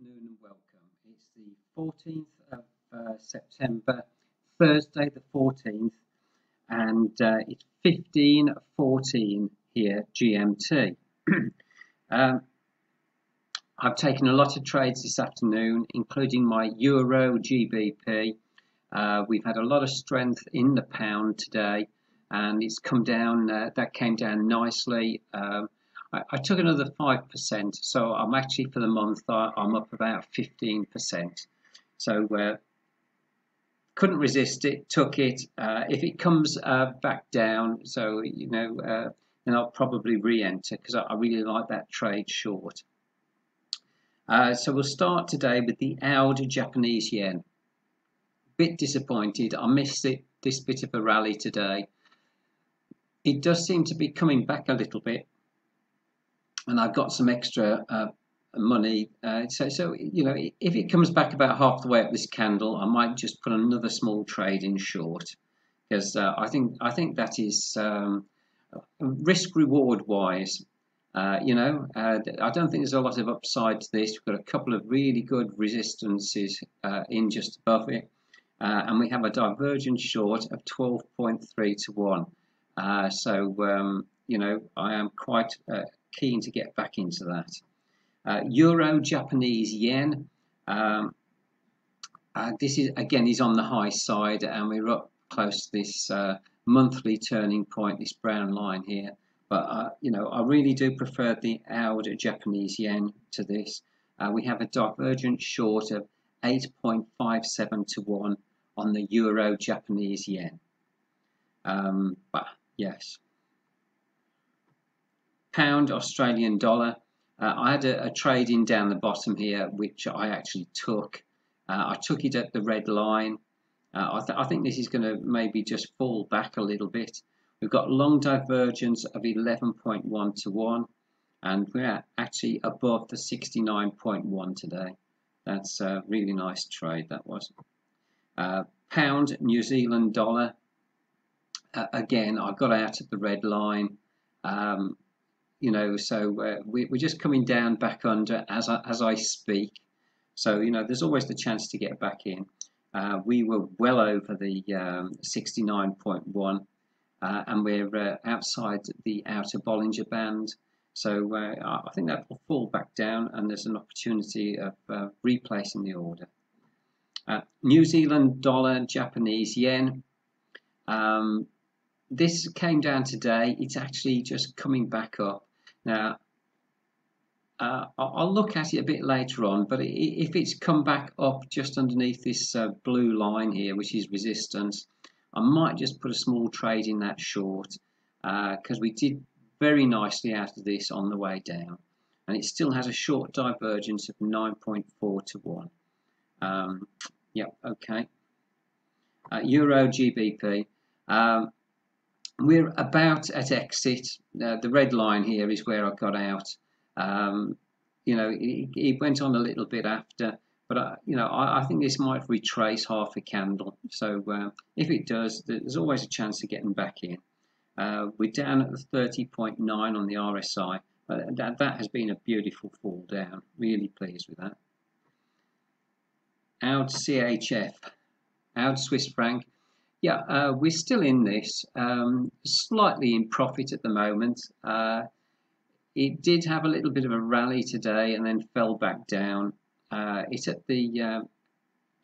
afternoon and welcome. It's the 14th of September, Thursday the 14th, and it's 15:14 here GMT. I've taken a lot of trades this afternoon, including my Euro GBP. We've had a lot of strength in the pound today, and it's come down. That came down nicely. I took another 5%, so I'm actually for the month I'm up about 15%. So couldn't resist it, took it. If it comes back down, so then I'll probably re-enter because I really like that trade short. So we'll start today with the AUD Japanese yen. Bit disappointed. I missed this bit of a rally today. It does seem to be coming back a little bit, and I've got some extra money. So if it comes back about half the way up this candle, I might just put another small trade in short, because I think that is risk reward wise. I don't think there's a lot of upside to this. We've got a couple of really good resistances in just above it, and we have a divergence short of 12.3 to 1. I am quite keen to get back into that. Euro Japanese yen. This is on the high side, and we're up close to this monthly turning point, this brown line here. But I really do prefer the AUD Japanese yen to this. We have a divergent short of 8.57 to 1 on the Euro Japanese yen. But yes. Pound Australian dollar. I had a trade in down the bottom here, which I actually took. I took it at the red line. I think this is going to maybe just fall back a little bit. We've got long divergence of 11.1 to 1, and we're actually above the 69.1 today. That's a really nice trade, that was. Pound New Zealand dollar. Again, I got out at the red line. We're just coming down back under as I speak. So there's always the chance to get back in. We were well over the 69.1, and we're outside the outer Bollinger Band. So I think that will fall back down, and there's an opportunity of replacing the order. New Zealand dollar, Japanese yen. This came down today. It's actually just coming back up. Now, I'll look at it a bit later on, but if it's come back up just underneath this blue line here, which is resistance, I might just put a small trade in that short, because we did very nicely out of this on the way down, and it still has a short divergence of 9.4 to 1. Okay. Euro GBP. We're about at exit. The red line here is where I got out. It went on a little bit after, but I think this might retrace half a candle. So if it does, there's always a chance of getting back in. We're down at the 30.9 on the RSI. That has been a beautiful fall down. Really pleased with that. AUD CHF, AUD Swiss franc. Yeah, we're still in this, slightly in profit at the moment. It did have a little bit of a rally today and then fell back down. It's at the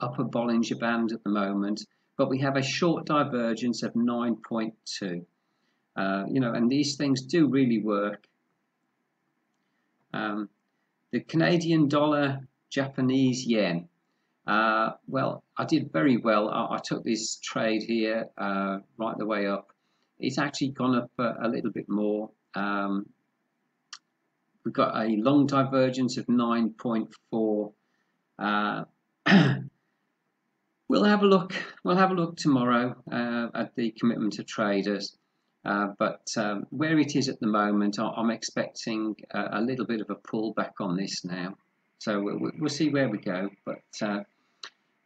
upper Bollinger Band at the moment, but we have a short divergence of 9.2. And these things do really work. The Canadian dollar, Japanese yen. Well, I did very well. I took this trade here right the way up. It's actually gone up a little bit more. We've got a long divergence of 9.4. We'll have a look. We'll have a look tomorrow at the commitment to traders. But where it is at the moment, I'm expecting a little bit of a pullback on this now. So we'll see where we go. But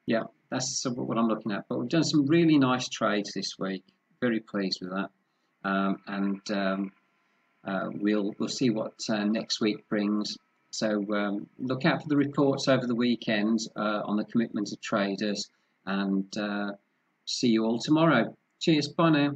yeah, that's what I'm looking at. But we've done some really nice trades this week. Very pleased with that. We'll see what next week brings. So look out for the reports over the weekend on the commitment of traders, and see you all tomorrow. Cheers, bye now.